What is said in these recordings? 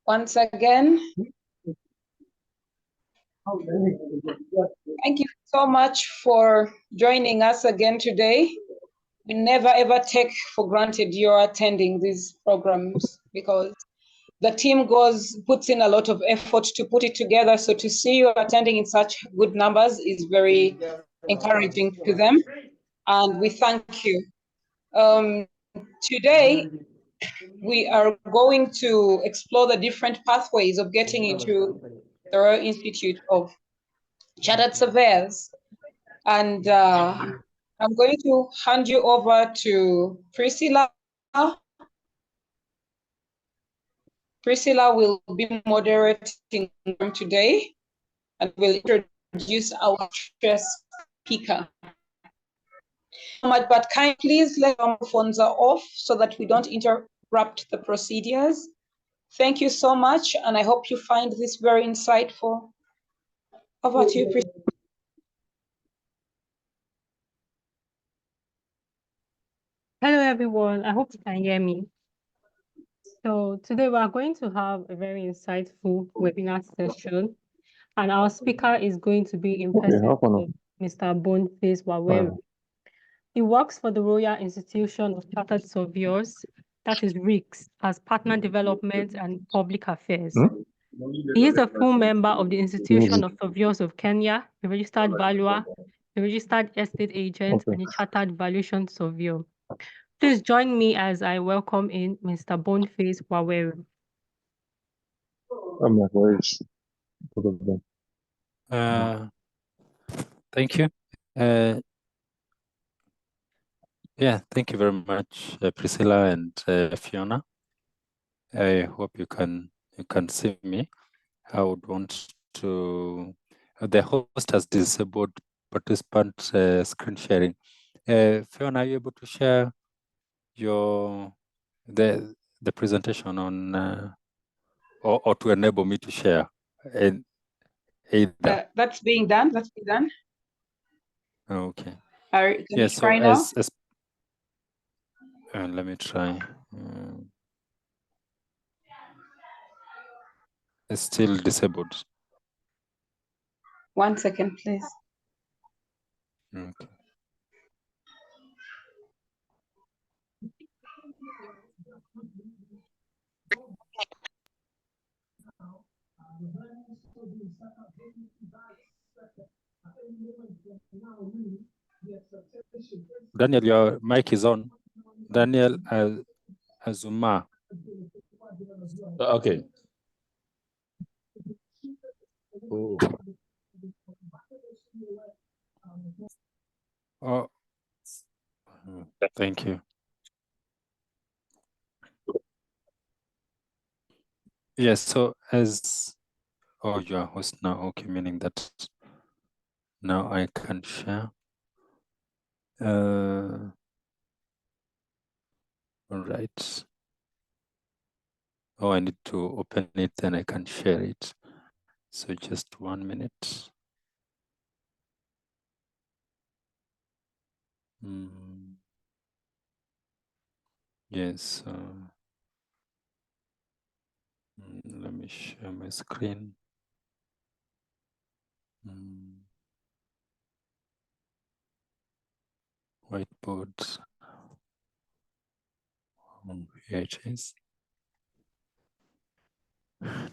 once again. Thank you so much for joining us again today. We never ever take for granted you're attending these programs because the team puts in a lot of effort to put it together. So to see you attending in such good numbers is very encouraging to them. And we thank you. Today, we are going to explore the different pathways of getting into the Royal Institute of Chartered Surveyors. And I'm going to hand you over to Priscilla. Priscilla will be moderating today and will introduce our speaker. But please let our phones are off so that we don't interrupt the procedures. Thank you so much, and I hope you find this very insightful. Over to you, Priscilla. Hello, everyone. I hope you can hear me. So today we are going to have a very insightful webinar session, and our speaker is going to be in person of Mr. Boniface Waweru. He works for the Royal Institution of Chartered Surveyors, that is RICS, as Partner Development and Public Affairs. He is a full member of the Institution of Surveyors of Kenya, a registered valuer, a registered estate agent, and a chartered valuation surveyor. Please join me as I welcome in Mr. Boniface Waweru. Thank you. Yeah, thank you very much, Priscilla and Fiona. I hope you can see me. I would want to. The host has disabled participant screen sharing. Fiona, are you able to share the presentation on or to enable me to share? Either. That's being done. That's being done. Okay. Can you try now? Let me try. It's still disabled. 1 second, please. Okay. Daniel, your mic is on. Daniel Azuma. Okay. Oh. Oh, thank you. Yes, so you are host now. Okay, meaning that now I can share. All right. Oh, I need to open it, then I can share it. So just 1 minute. Yes. Let me share my screen. Whiteboard. Here it is. I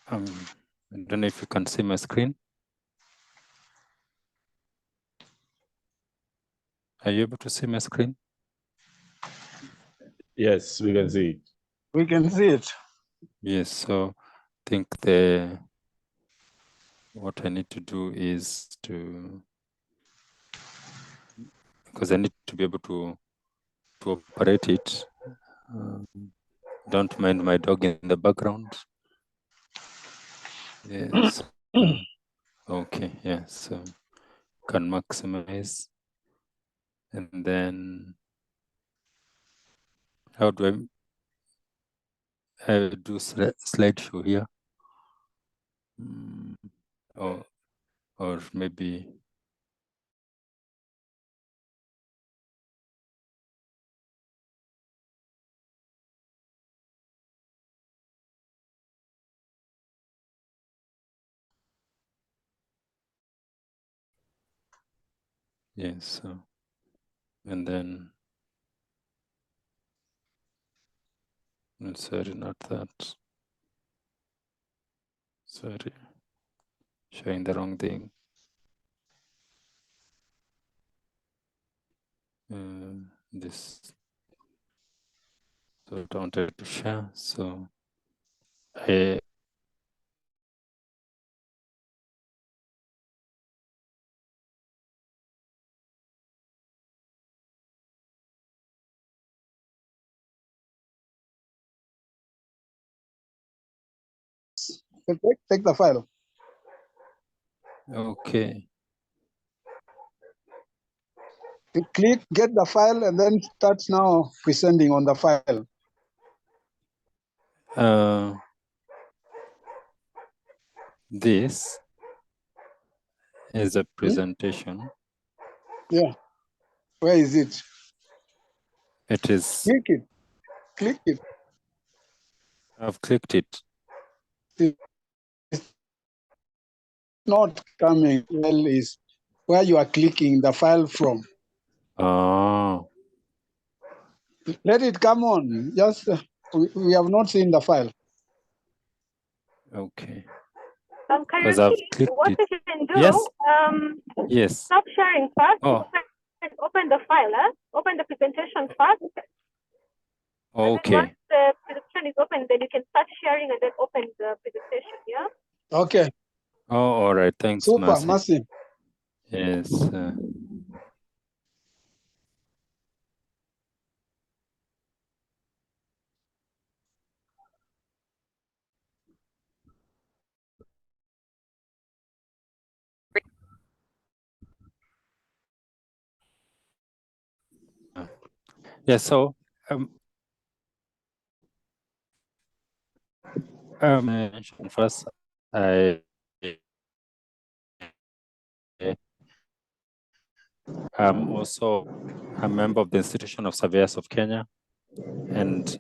don't know if you can see my screen. Are you able to see my screen? Yes, we can see it. We can see it. Yes, so I think what I need to do is because I need to be able to operate it. Don't mind my dog in the background. Yes. Okay, yeah, so can maximize. And then how do I do slideshow here? Or maybe Yes. So, and then, sorry, not that. Sorry, showing the wrong thing. This. So I wanted to share. So I. Take the file. Okay. Click, get the file, and then start now presenting on the file. This is a presentation. Yeah. Where is it? It is. Click it. Click it. I've clicked it. It's not coming. Well, is where you are clicking the file from. Oh. Let it come on. Just we have not seen the file. Okay. Because I've clicked what it. you can do, Yes. Yes. stop sharing first. Oh. Open the file. Open the presentation first. Okay. Once the presentation is open, then you can start sharing and then open the presentation. Yeah. Okay. Oh, all right. Thanks, Super, Mercy. Mercy. Yes. Yeah. So. First, I am also a member of the Institution of Surveyors of Kenya and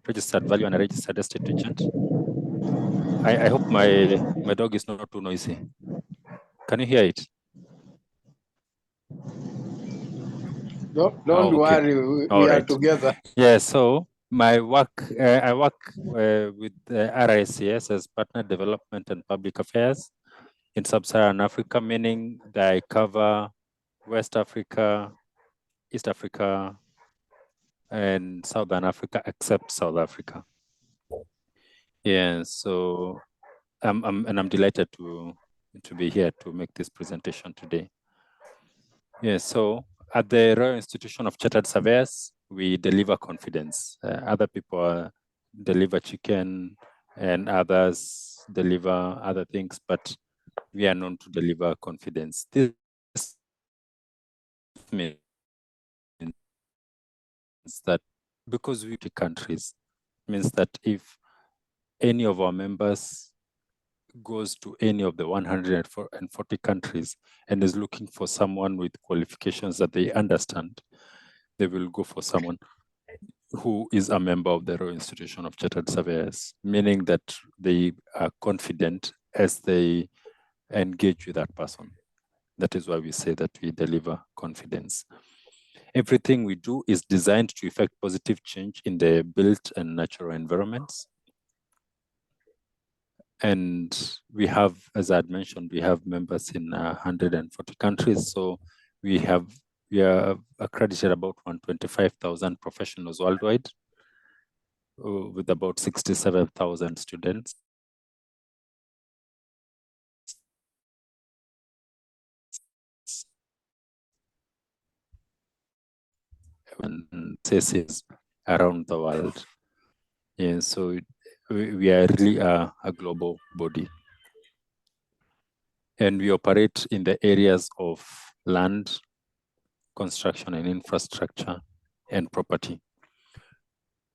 registered value and a registered estate agent. I hope my dog is not too noisy. Can you hear it? Don't worry, we are together. Yeah, so my work, I work with RICS as Partner Development and Public Affairs in Sub-Saharan Africa, meaning that I cover West Africa, East Africa, and Southern Africa, except South Africa. Yeah, so I'm delighted to be here to make this presentation today. Yeah, so at the Royal Institution of Chartered Surveyors, we deliver confidence. Other people deliver chicken and others deliver other things, but we are known to deliver confidence. This means that because we countries, means that if any of our members goes to any of the 140 countries and is looking for someone with qualifications that they understand, they will go for someone who is a member of the Royal Institution of Chartered Surveyors, meaning that they are confident as they engage with that person. That is why we say that we deliver confidence. Everything we do is designed to effect positive change in the built and natural environments. And we have, as I had mentioned, we have members in 140 countries. So we are accredited about 125,000 professionals worldwide, with about 67,000 students. And thesis around the world. Yeah, so we are really a global body. And we operate in the areas of land, construction and infrastructure, and property.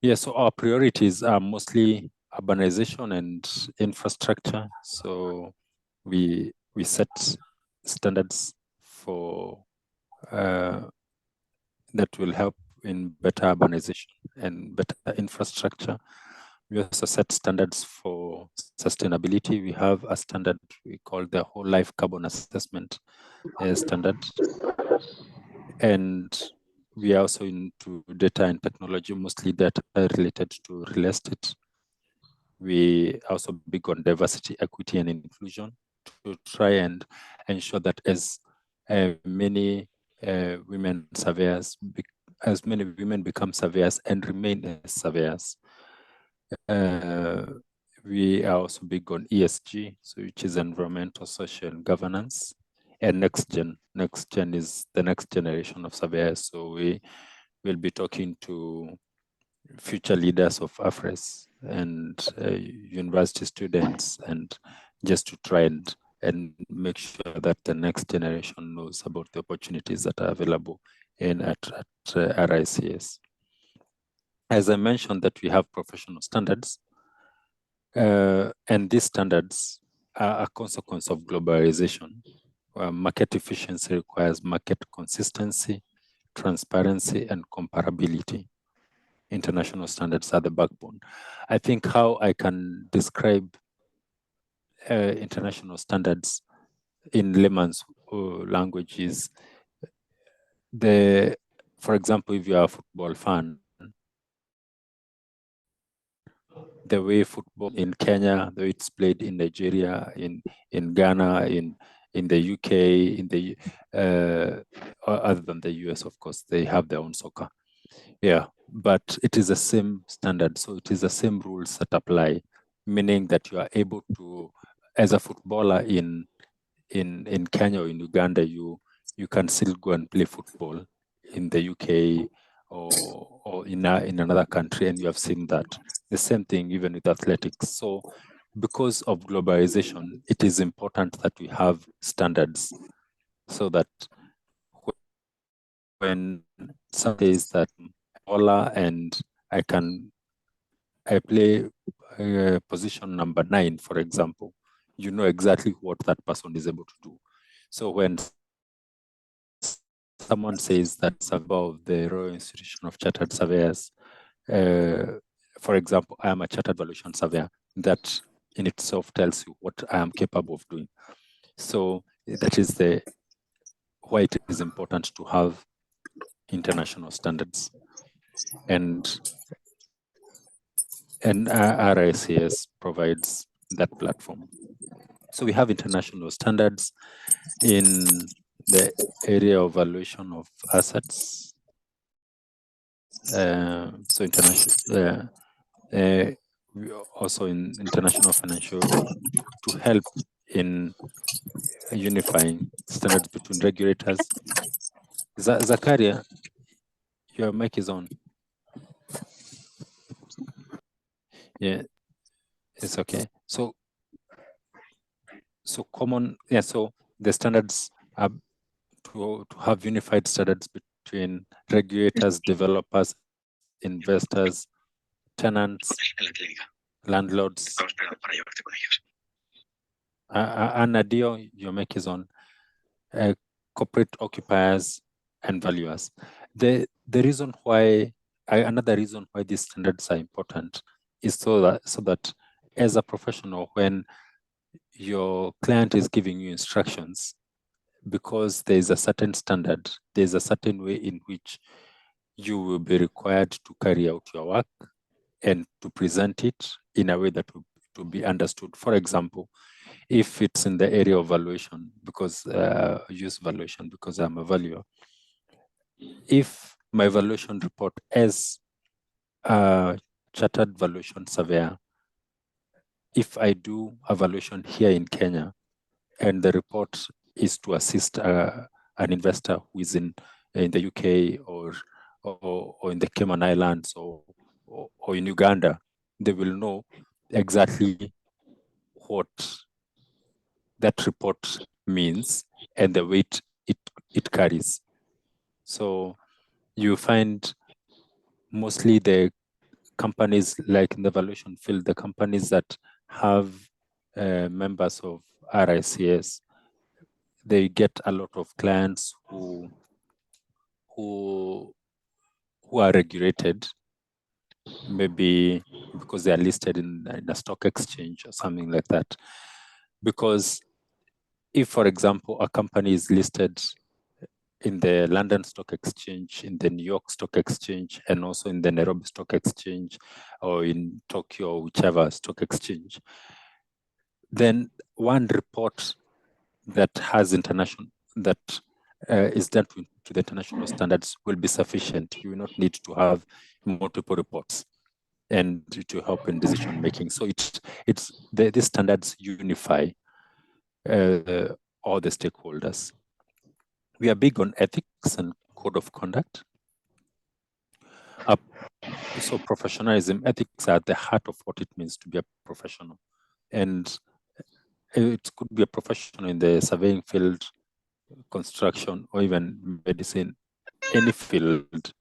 Yeah, so our priorities are mostly urbanization and infrastructure. So we set standards for that will help in better urbanization and better infrastructure. We also set standards for sustainability. We have a standard we call the whole life carbon assessment standard. And we are also into data and technology, mostly data related to real estate. We are also big on diversity, equity, and inclusion to try and ensure that as many women surveyors, as many women become surveyors and remain as surveyors. We are also big on ESG, so which is environmental, social, and governance. And next gen is the next generation of surveyors. So we will be talking to future leaders of AFRES and university students, and just to try and make sure that the next generation knows about the opportunities that are available at RICS. As I mentioned, that we have professional standards, and these standards are a consequence of globalization. Market efficiency requires market consistency, transparency, and comparability. International standards are the backbone. I think how I can describe international standards in layman's language is for example, if you are a football fan, the way football in Kenya, the way it's played in Nigeria, in Ghana, in the UK, in the other than the US, of course, they have their own soccer. Yeah, but it is the same standard. So it is the same rules that apply, meaning that you are able to, as a footballer in Kenya or in Uganda, you can still go and play football in the UK or in another country, and you have seen that. The same thing even with athletics. So because of globalization, it is important that we have standards so that when somebody says that and I play position number 9, for example, you know exactly what that person is able to do. So when someone says that's above the Royal Institution of Chartered Surveyors, for example, I am a chartered valuation surveyor, that in itself tells you what I am capable of doing. So that is why it is important to have international standards. And RICS provides that platform. So we have international standards in the area of valuation of assets. So international, also in international financial, to help in unifying standards between regulators. Zakaria, your mic is on. Yeah, it's okay. So common, yeah, so the standards are to have unified standards between regulators, developers, investors, tenants, landlords. Anadio, your mic is on. Corporate occupiers and valuers. The reason why, another reason why these standards are important is so that as a professional, when your client is giving you instructions, because there is a certain standard, there's a certain way in which you will be required to carry out your work and to present it in a way that will be understood. For example, if it's in the area of valuation, because use valuation because I'm a valuer, if my valuation report as a chartered valuation surveyor, if I do a valuation here in Kenya and the report is to assist an investor who is in the UK or in the Cayman Islands or in Uganda, they will know exactly what that report means and the weight it carries. So you find mostly the companies, like in the valuation field, the companies that have members of RICS, they get a lot of clients who are regulated, maybe because they are listed in a stock exchange or something like that. Because if, for example, a company is listed in the London Stock Exchange, in the New York Stock Exchange, and also in the Nairobi Stock Exchange, or in Tokyo, whichever stock exchange, then one report that has international, that is done to the international standards will be sufficient. You will not need to have multiple reports and to help in decision making. So these standards unify all the stakeholders. We are big on ethics and code of conduct. So professionalism, ethics are at the heart of what it means to be a professional. And it could be a professional in the surveying field, construction, or even medicine, any field.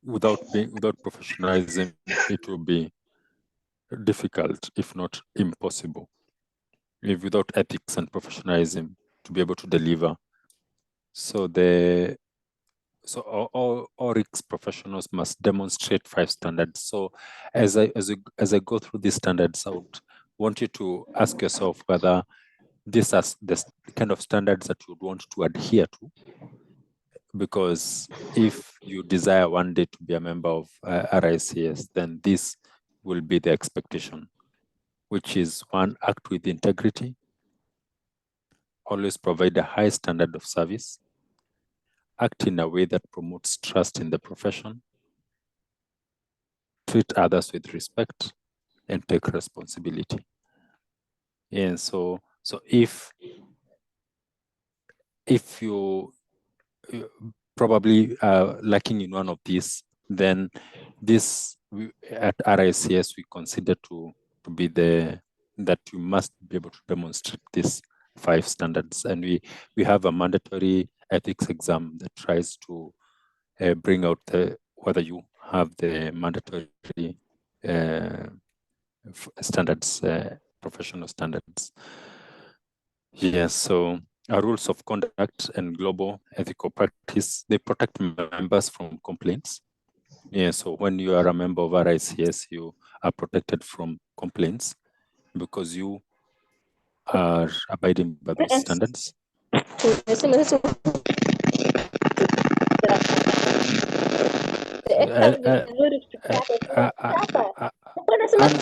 Without professionalism, it will be difficult, if not impossible, if without ethics and professionalism to be able to deliver. So all RICS professionals must demonstrate 5 standards. So as I go through these standards, I would want you to ask yourself whether these are the kind of standards that you would want to adhere to. Because if you desire one day to be a member of RICS, then this will be the expectation, which is 1, act with integrity, always provide a high standard of service, act in a way that promotes trust in the profession, treat others with respect, and take responsibility. And so if you probably lacking in one of these, then at RICS we consider to be that you must be able to demonstrate these 5 standards, and we have a mandatory ethics exam that tries to bring out whether you have the mandatory standards, professional standards. Yes, so our rules of conduct and global ethical practice, they protect members from complaints. Yeah, so when you are a member of RICS, you are protected from complaints because you are abiding by those standards.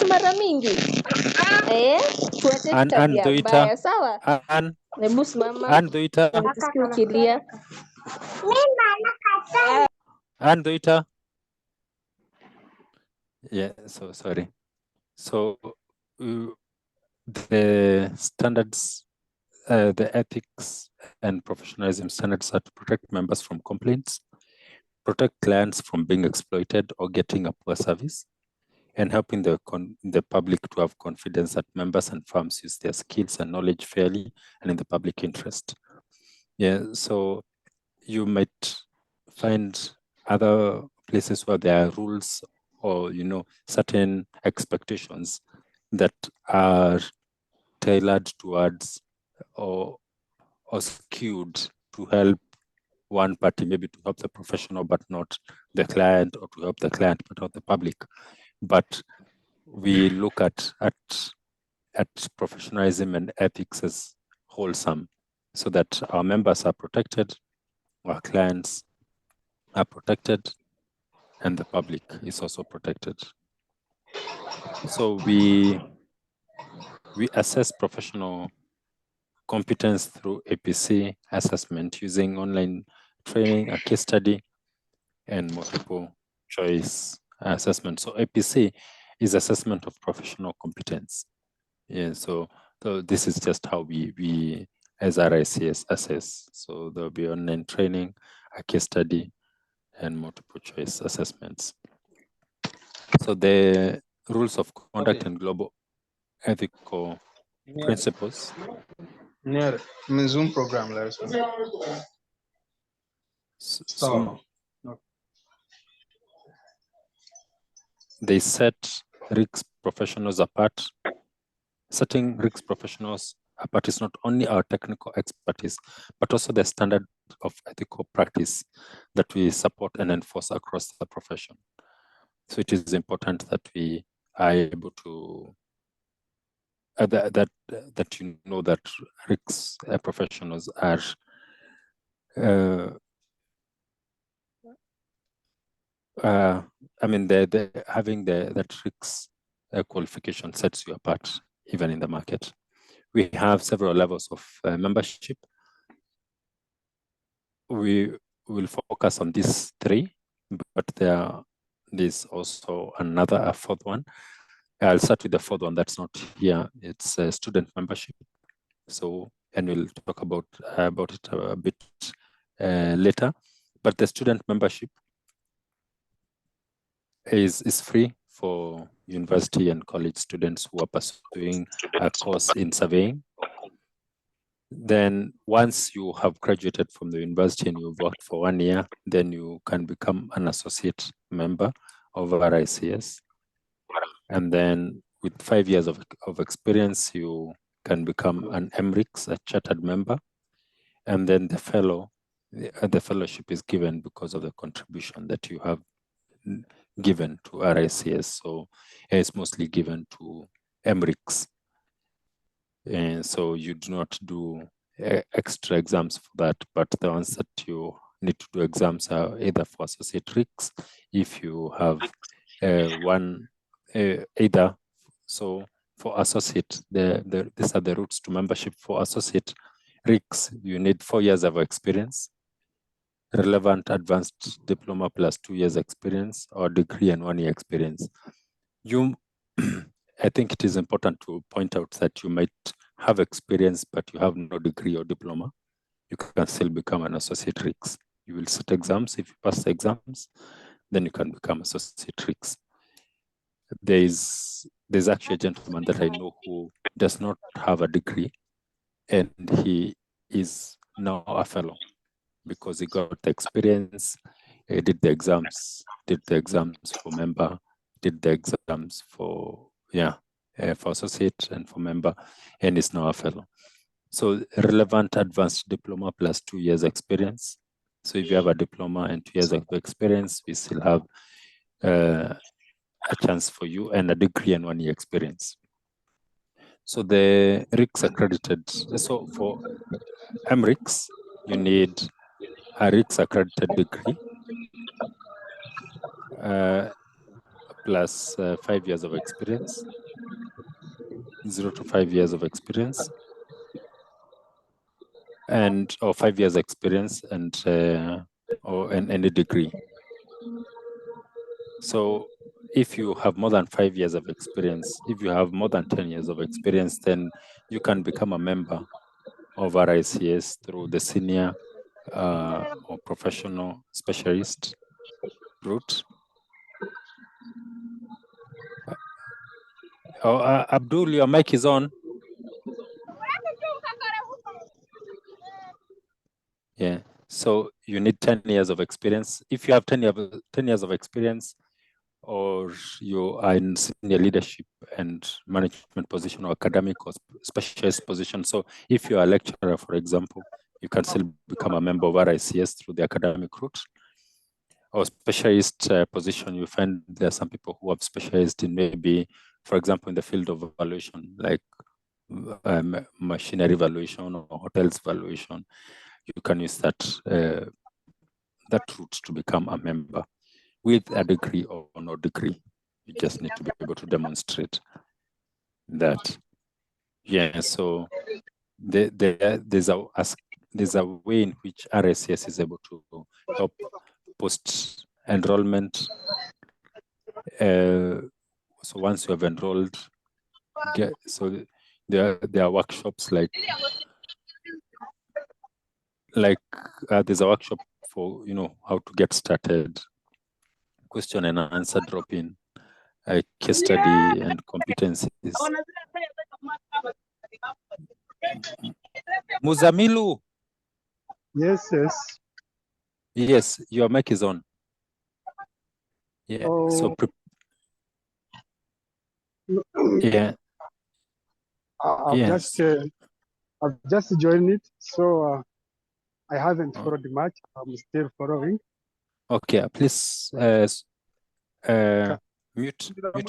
Mara mingi tuache tabia mbaya, sawa? Hebu simama tusikie ukilia. Yeah, so sorry. So the standards, the ethics and professionalism standards are to protect members from complaints, protect clients from being exploited or getting a poor service, and helping the public to have confidence that members and firms use their skills and knowledge fairly and in the public interest. Yeah, so you might find other places where there are rules or certain expectations that are tailored towards or skewed to help one party, maybe to help the professional but not the client, or to help the client but not the public. But we look at professionalism and ethics as wholesome, so that our members are protected, our clients are protected, and the public is also protected. So we assess professional competence through APC assessment using online training, a case study, and multiple choice assessment. So APC is assessment of professional competence. Yeah, so this is just how we as RICS assess. So there'll be online training, a case study, and multiple choice assessments. So the rules of conduct and global ethical principles. Near Zoom program, So they set RICS professionals apart. Setting RICS professionals apart is not only our technical expertise, but also the standard of ethical practice that we support and enforce across the profession. So it is important that we are able to that RICS professionals are I mean, having that RICS qualification sets you apart even in the market. We have several levels of membership. We will focus on these three, but there's also a fourth one. I'll start with the fourth one that's not here. It's student membership. So, and we'll talk about it a bit later. But the student membership is free for university and college students who are pursuing a course in surveying. Then once you have graduated from the university and you've worked for 1 year, then you can become an associate member of RICS. And then with 5 years of experience, you can become an MRICS, a chartered member. And then the fellowship is given because of the contribution that you have given to RICS. So it's mostly given to MRICS. And so you do not do extra exams for that, but the ones that you need to do exams are either for associate RICS, if you have either. So for associate, these are the routes to membership. For associate RICS, you need 4 years of experience, relevant advanced diploma plus 2 years experience, or degree and 1 year experience. I think it is important to point out that you might have experience, but you have no degree or diploma. You can still become an associate RICS. You will sit exams. If you pass the exams, then you can become associate RICS. There's actually a gentleman that I know who does not have a degree, and he is now a fellow because he got the experience, he did the exams for member, did the exams for associate and for member, and is now a fellow. So relevant advanced diploma plus 2 years experience. So if you have a diploma and 2 years of experience, we still have a chance for you, and a degree and 1 year experience. So the RICS accredited, so for MRICS, you need a RICS accredited degree plus 5 years of experience, 0 to 5 years of experience, or 5 years experience, and or any degree. So if you have more than 5 years of experience, if you have more than 10 years of experience, then you can become a member of RICS through the senior or professional specialist route. Abdul, your mic is on. Yeah, so you need 10 years of experience. If you have 10 years of experience, or you are in senior leadership and management position, or academic or specialist position. So if you are a lecturer, for example, you can still become a member of RICS through the academic route. Or specialist position, you find there are some people who have specialized in maybe, for example, in the field of valuation, like machinery valuation or hotels valuation. You can use that route to become a member with a degree or no degree. You just need to be able to demonstrate that. Yeah, so there's a way in which RICS is able to help post-enrollment. So once you have enrolled, there are workshops like there's a workshop for how to get started, question and answer drop-in, case study and competencies. Muzamilu. Yes. Yes, your mic is on. Yeah. So yeah. I've just joined it, so I haven't followed much. I'm still following. Okay, please mute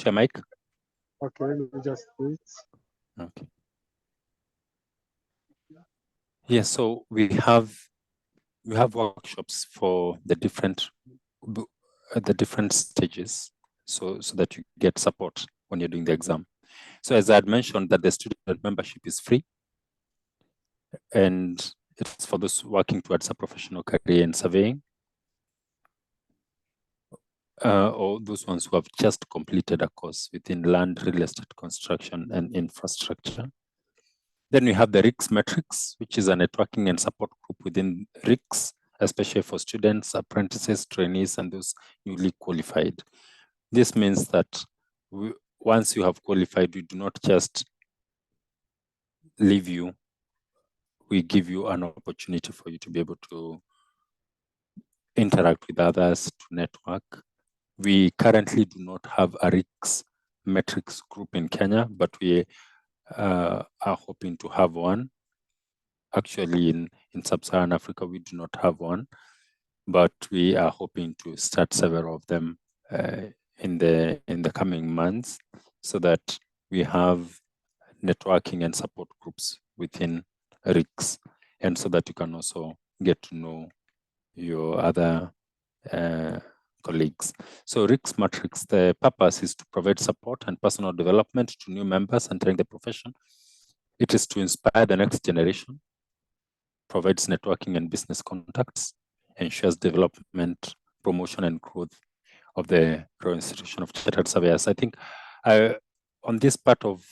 your mic. Okay, let me just do it. Okay. Yeah, so we have we have workshops for the different stages, so that you get support when you're doing the exam. So as I had mentioned, that the student membership is free, and it's for those working towards a professional career in surveying, or those ones who have just completed a course within land, real estate, construction, and infrastructure. Then we have the RICS matrix, which is a networking and support group within RICS, especially for students, apprentices, trainees, and those newly qualified. This means that once you have qualified, we do not just leave you. We give you an opportunity for you to be able to interact with others, to network. We currently do not have a RICS metrics group in Kenya, but we are hoping to have one. Actually, in sub-Saharan Africa, we do not have one, but we are hoping to start several of them in the coming months, so that we have networking and support groups within RICS, and so that you can also get to know your other colleagues. So RICS Matrix, the purpose is to provide support and personal development to new members entering the profession. It is to inspire the next generation, provides networking and business contacts, ensures development, promotion, and growth of the Royal Institution of Chartered Surveyors. I think on this part of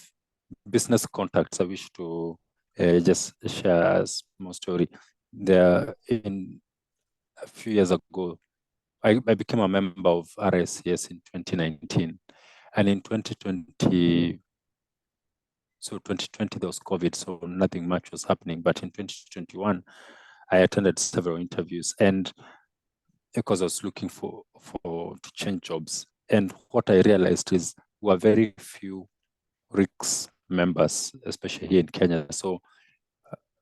business contacts, I wish to just share a small story. In a few years ago, I became a member of RICS in 2019, and in 2020, there was COVID, so nothing much was happening. But in 2021, I attended several interviews, and because I was looking to change jobs, and what I realized is there were very few RICS members, especially here in Kenya. So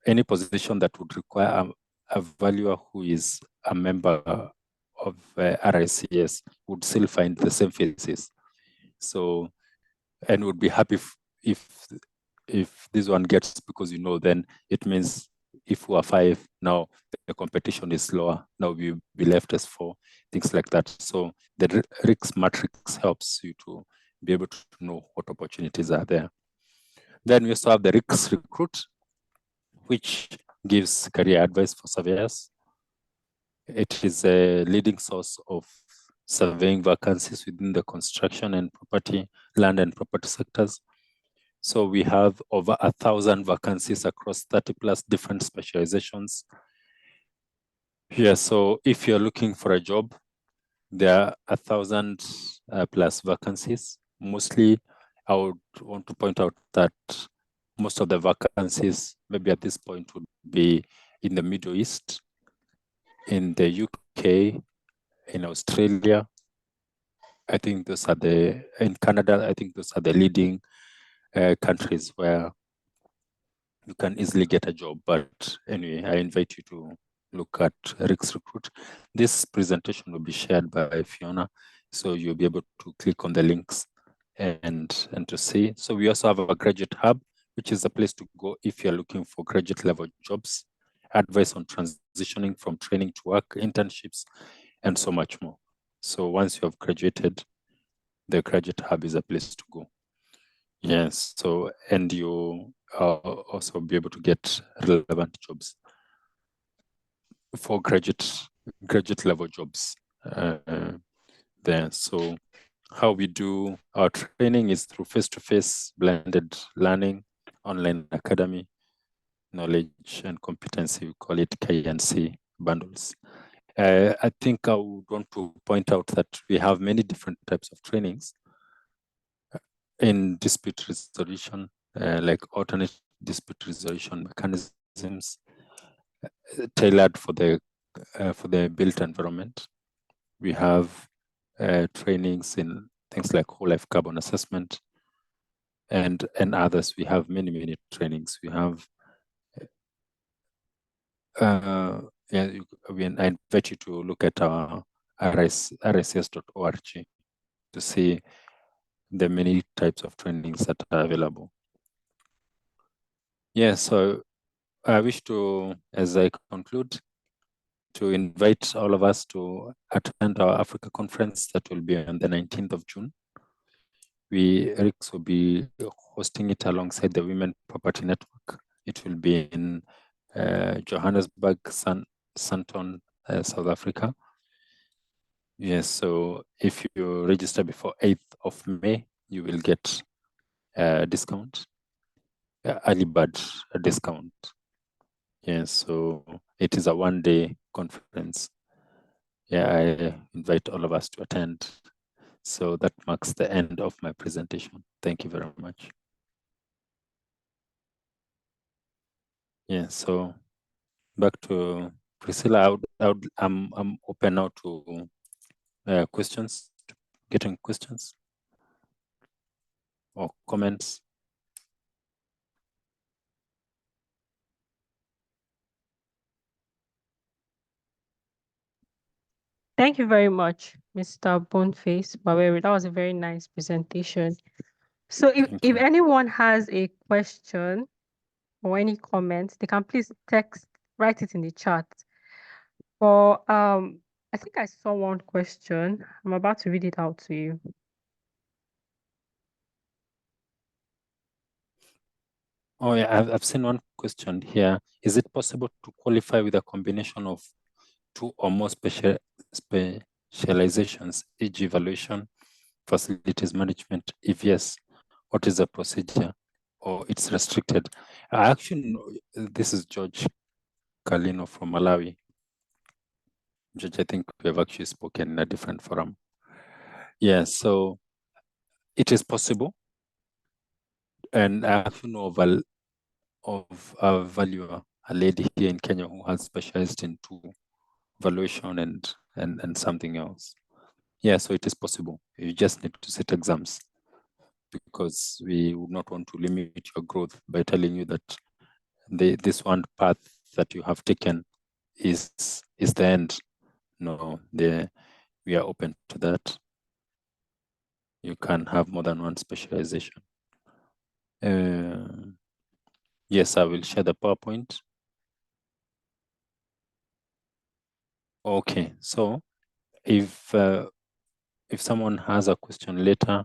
any position that would require a valuer who is a member of RICS would still find the same faces. So, and would be happy if this one gets, because then it means if we are 5 now, the competition is lower. Now we'll be left as 4, things like that. So the RICS matrix helps you to be able to know what opportunities are there. Then we also have the RICS Recruit, which gives career advice for surveyors. It is a leading source of surveying vacancies within the construction and property, land and property sectors. So we have over 1,000 vacancies across 30 plus different specializations. Here, so if you're looking for a job, there are 1,000 plus vacancies. Mostly, I would want to point out that most of the vacancies, maybe at this point, would be in the Middle East, in the UK, in Australia. I think those are in Canada, I think those are the leading countries where you can easily get a job. But anyway, I invite you to look at RICS Recruit. This presentation will be shared by Fiona, so you'll be able to click on the links and to see. So we also have a graduate hub, which is a place to go if you're looking for graduate level jobs, advice on transitioning from training to work, internships, and so much more. So once you have graduated, the graduate hub is a place to go. Yes, so, and you also be able to get relevant jobs for graduate level jobs there. So how we do our training is through face-to-face blended learning, online academy, knowledge and competency, we call it K&C bundles. I think I would want to point out that we have many different types of trainings in dispute resolution, like alternate dispute resolution mechanisms tailored for the built environment. We have trainings in things like whole life carbon assessment and others. We have many trainings. We have I invite you to look at our rics.org to see the many types of trainings that are available. Yeah, so I wish to, as I conclude, to invite all of us to attend our Africa conference that will be on the 19th of June. RICS will be hosting it alongside the Women Property Network. It will be in Johannesburg, Sandton, South Africa. Yes, so if you register before 8th of May, you will get a discount, early bird discount. Yes, so it is a one-day conference. Yeah, I invite all of us to attend. So that marks the end of my presentation. Thank you very much. Yeah, so back to Priscilla. I'm open now to questions, getting questions or comments. Thank you very much, Mr. Boneface Baweri. That was a very nice presentation. So if anyone has a question or any comments, they can please write it in the chat. Or I think I saw one question. I'm about to read it out to you. Oh yeah, I've seen one question here. Is it possible to qualify with a combination of 2 or more specializations, e.g. evaluation, facilities management? If yes, what is the procedure, or it's restricted? I actually know, this is George Kalino from Malawi. George, I think we have actually spoken in a different forum. Yeah, so it is possible. And I actually know of a valuer, a lady here in Kenya who has specialized in 2, valuation and something else. Yeah, so it is possible. You just need to sit exams, because we would not want to limit your growth by telling you that this one path that you have taken is the end. No, we are open to that. You can have more than one specialization. Yes, I will share the PowerPoint. Okay, so if someone has a question later,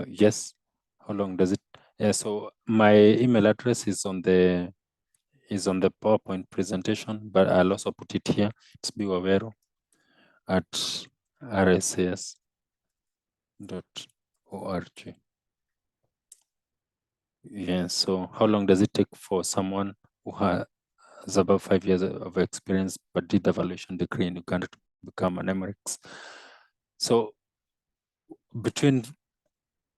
yes, how long does it? Yeah, so my email address is on the PowerPoint presentation, but I'll also put it here. It's biwawero@rcs.org. Yeah, so how long does it take for someone who has about 5 years of experience but did the evaluation degree in Uganda to become an MRICS? So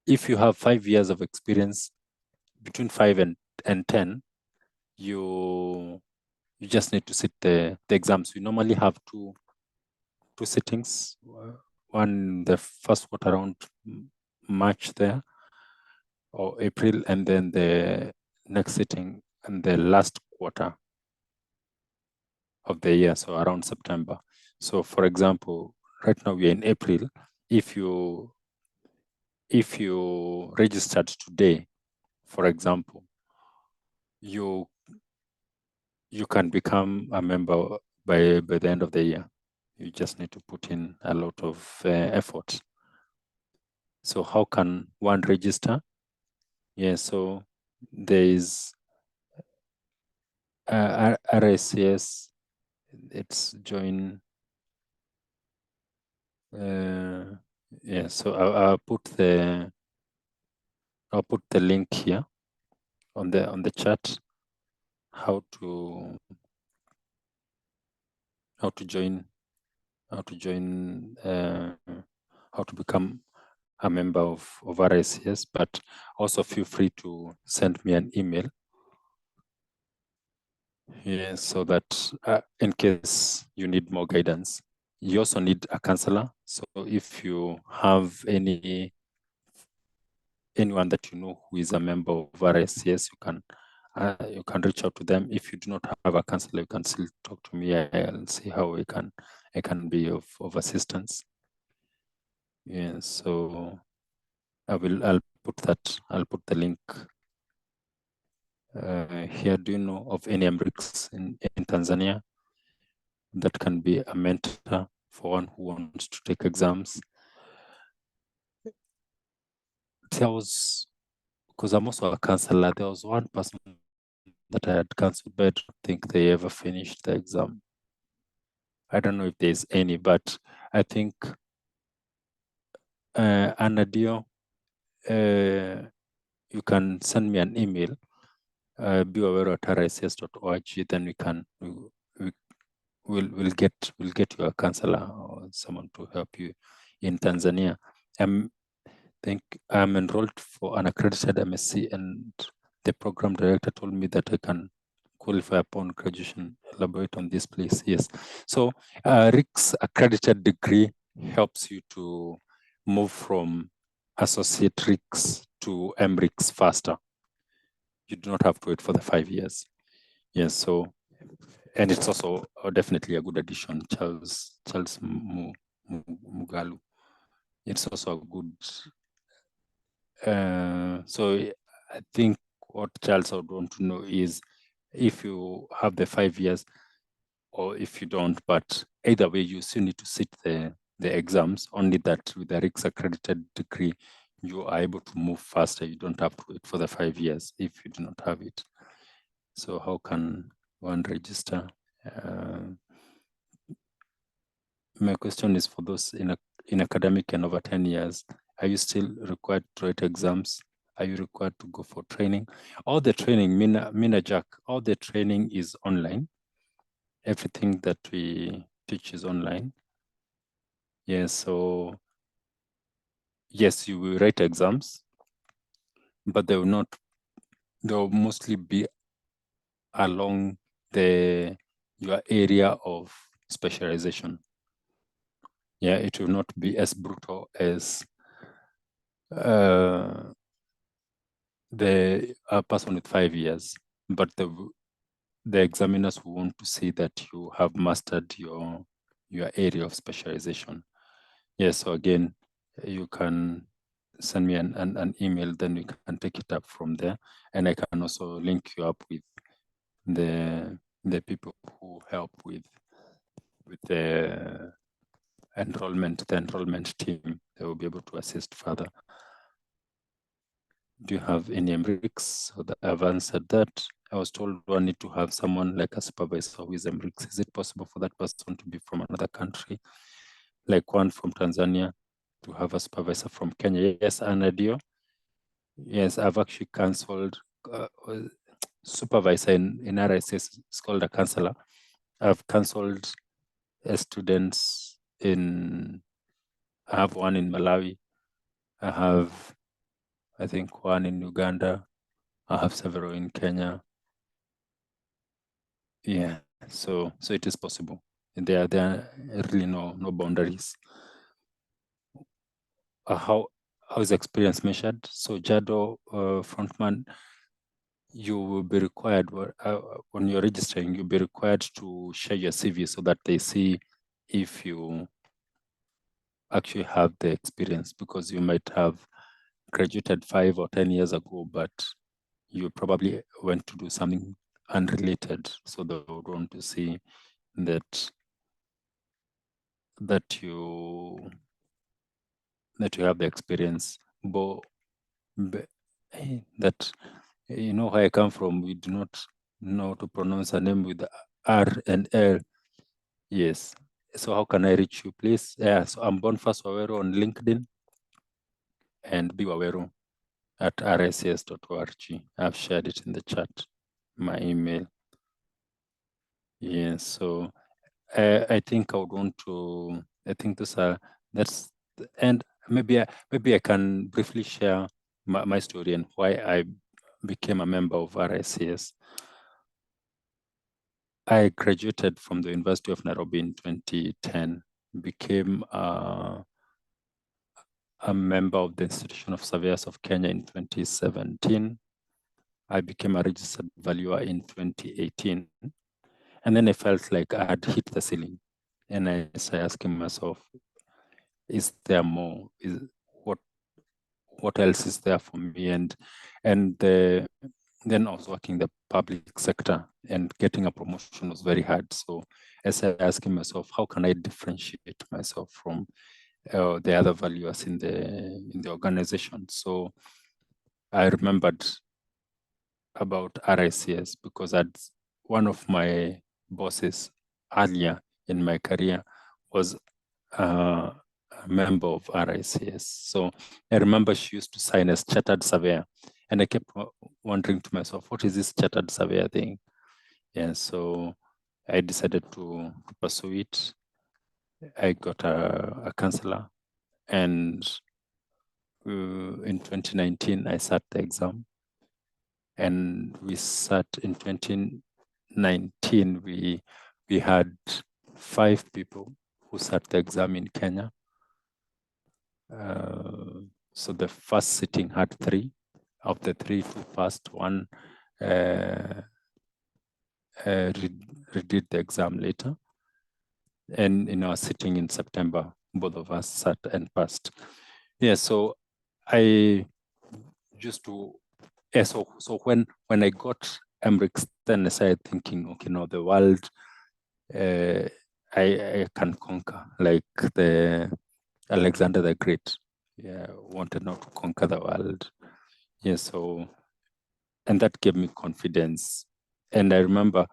if you have 5 years of experience, between 5 and 10, you just need to sit the exams. We normally have two sittings, one the first quarter around March there, or April, and then the next sitting in the last quarter of the year, so around September. So for example, right now we are in April. If you registered today, for example, you can become a member by the end of the year. You just need to put in a lot of effort. So how can one register? Yeah, so there is RICS. It's join. Yeah, so I'll put the link here on the chat. How to join? How to become a member of RICS, but also feel free to send me an email. Yeah, so that in case you need more guidance. You also need a counselor. So if you have anyone that you know who is a member of RICS, you can reach out to them. If you do not have a counselor, you can still talk to me. I'll see how I can be of assistance. Yeah, so I'll put the link here. Do you know of any RICS in Tanzania that can be a mentor for one who wants to take exams? There was, because I'm also a counselor, there was one person that I had counseled, but I don't think they ever finished the exam. I don't know if there's any, but I think Anadio, you can send me an email, beware@rics.org, then we'll get you a counselor or someone to help you in Tanzania. I'm enrolled for an accredited MSc, and the program director told me that I can qualify upon graduation, elaborate on this, please. Yes. So RICS accredited degree helps you to move from associate RICS to MRICS faster. You do not have to wait for the 5 years. Yes. So, and it's also definitely a good addition, Charles Mugalu. It's also a good. So I think what Charles would want to know is if you have the 5 years or if you don't, but either way, you still need to sit the exams, only that with the RICS accredited degree, you are able to move faster. You don't have to wait for the 5 years if you do not have it. So how can one register? My question is for those in academic and over 10 years, are you still required to write exams? Are you required to go for training? All the training, Mina Jack, all the training is online. Everything that we teach is online. Yes, so yes, you will write exams, but they will mostly be along your area of specialization. Yeah, it will not be as brutal as the person with 5 years, but the examiners will want to see that you have mastered your area of specialization. Yes, so again, you can send me an email, then we can take it up from there. And I can also link you up with the people who help with the enrollment team. They will be able to assist further. Do you have any MRICS? So that I've answered that. I was told do I need to have someone like a supervisor who is MRICS. Is it possible for that person to be from another country, like one from Tanzania, to have a supervisor from Kenya? Yes, Anadio. Yes, I've actually cancelled supervisor in RICS. It's called a counselor. I've cancelled students I have one in Malawi. I have, I think, one in Uganda. I have several in Kenya. Yeah, so it is possible. There are really no boundaries. How is experience measured? So JADO frontman, you will be required when you're registering, you'll be required to share your CV so that they see if you actually have the experience, because you might have graduated 5 or 10 years ago, but you probably went to do something unrelated. So they would want to see that you have the experience. But that, you know, where I come from, we do not know to pronounce a name with R and L. Yes. So how can I reach you, please? Yeah, so I'm Boniface Wawero on LinkedIn and bwawero@rics.org. I've shared it in the chat, my email. Yes, so I think I would want to, I think and maybe I can briefly share my story and why I became a member of RICS. I graduated from the University of Nairobi in 2010, became a member of the Institution of Surveyors of Kenya in 2017. I became a registered valuer in 2018. And then I felt like I had hit the ceiling. And I started asking myself, is there more? What else is there for me? And the then I was working the public sector, and getting a promotion was very hard. So I started asking myself, how can I differentiate myself from the other valuers in the organization? So I remembered about RICS because one of my bosses earlier in my career was a member of RICS. So I remember she used to sign as chartered surveyor, and I kept wondering to myself, what is this chartered surveyor thing? And so I decided to pursue it. I got a counselor, and in 2019, I sat the exam. And we sat in 2019, we had 5 people who sat the exam in Kenya. So the first sitting had 3. Of the 3, 2 passed, 1 redid the exam later. And in our sitting in September, both of us sat and passed. Yeah, so I used to, yeah, so when I got RICS, then I started thinking, okay, now the world, I can conquer, like the Alexander the Great, wanted now to conquer the world. Yeah, so, and that gave me confidence. And I remember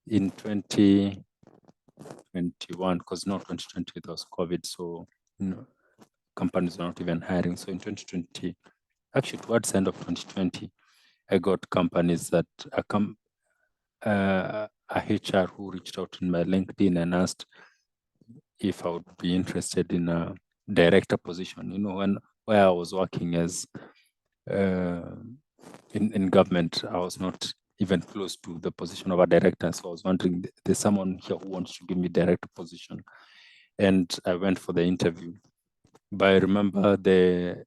in 2021, because not 2020, it was COVID, so companies were not even hiring. So in 2020, actually towards the end of 2020, I got companies that a HR who reached out in my LinkedIn and asked if I would be interested in a director position. Where I was working as in government, I was not even close to the position of a director. So I was wondering, there's someone here who wants to give me director position. And I went for the interview. But I remember I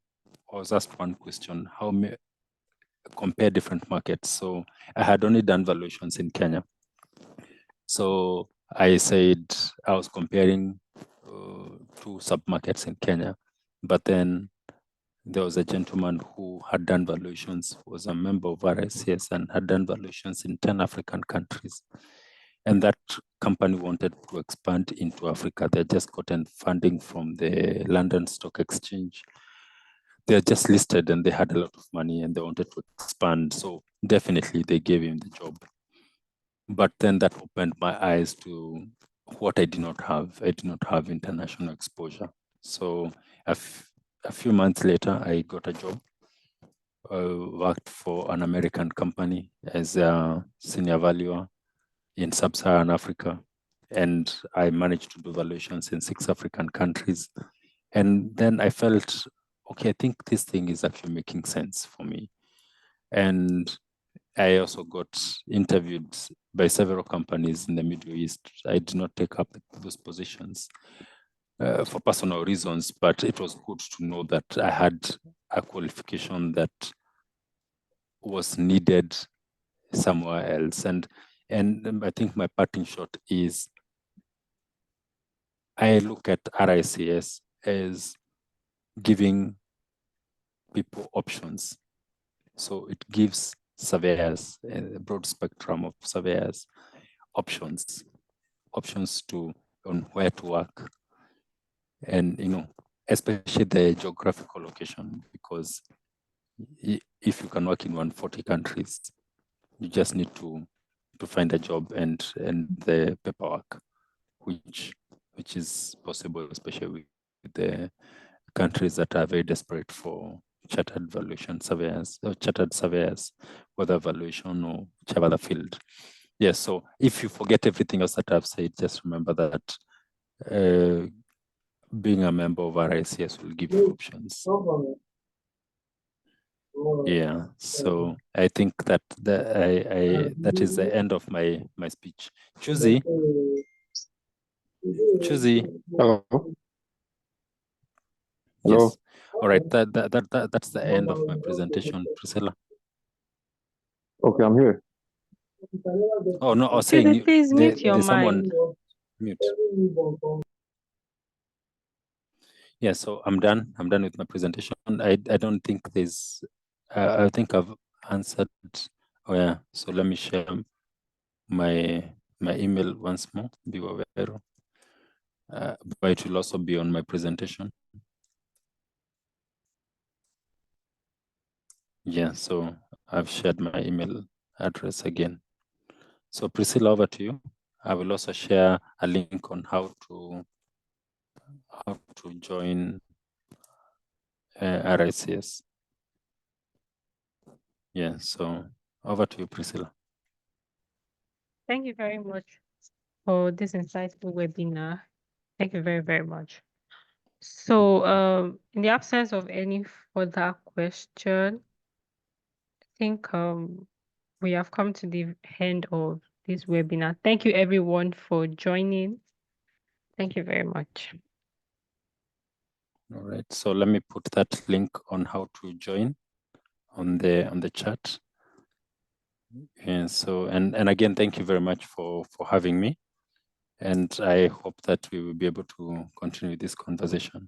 was asked one question, how compare different markets. So I had only done valuations in Kenya. So I said I was comparing 2 sub-markets in Kenya, but then there was a gentleman who had done valuations, was a member of RICS, and had done valuations in 10 African countries. And that company wanted to expand into Africa. They had just gotten funding from the London Stock Exchange. They're just listed and they had a lot of money and they wanted to expand. So definitely they gave him the job. But then that opened my eyes to what I did not have. I did not have international exposure. So a few months later, I got a job. Worked for an American company as a senior valuer in sub-Saharan Africa. And I managed to do valuations in 6 African countries. And then I felt, okay, I think this thing is actually making sense for me. And I also got interviewed by several companies in the Middle East. I did not take up those positions for personal reasons, but it was good to know that I had a qualification that was needed somewhere else. And I think my parting shot is I look at RICS as giving people options. So it gives surveyors, a broad spectrum of surveyors, options on where to work, and especially the geographical location, because if you can work in 140 countries, you just need to find a job and the paperwork, which is possible, especially with the countries that are very desperate for chartered valuation surveyors or chartered surveyors, whether valuation or whichever other field. Yes, so if you forget everything else that I've said, just remember that being a member of RICS will give you options. Yeah, so I think that that is the end of my speech. Chuzi. Hello. Yes. All right. That's the end of my presentation, Priscilla. Okay, I'm here. Oh no, I was saying please mute your there's someone mic. mute. Yeah, so I'm done. I'm done with my presentation. I don't think there's. I think I've answered Oh yeah, so let me share my email once more, Biwawero. But it will also be on my presentation. Yeah, so I've shared my email address again. So Priscilla, over to you. I will also share a link on how to join RICS. Yeah, so over to you, Priscilla. Thank you very much for this insightful webinar. Thank you very, very much. So in the absence of any further question, I think we have come to the end of this webinar. Thank you everyone for joining. Thank you very much. All right, so let me put that link on how to join on the chat. And so and again, thank you very much for having me. And I hope that we will be able to continue this conversation.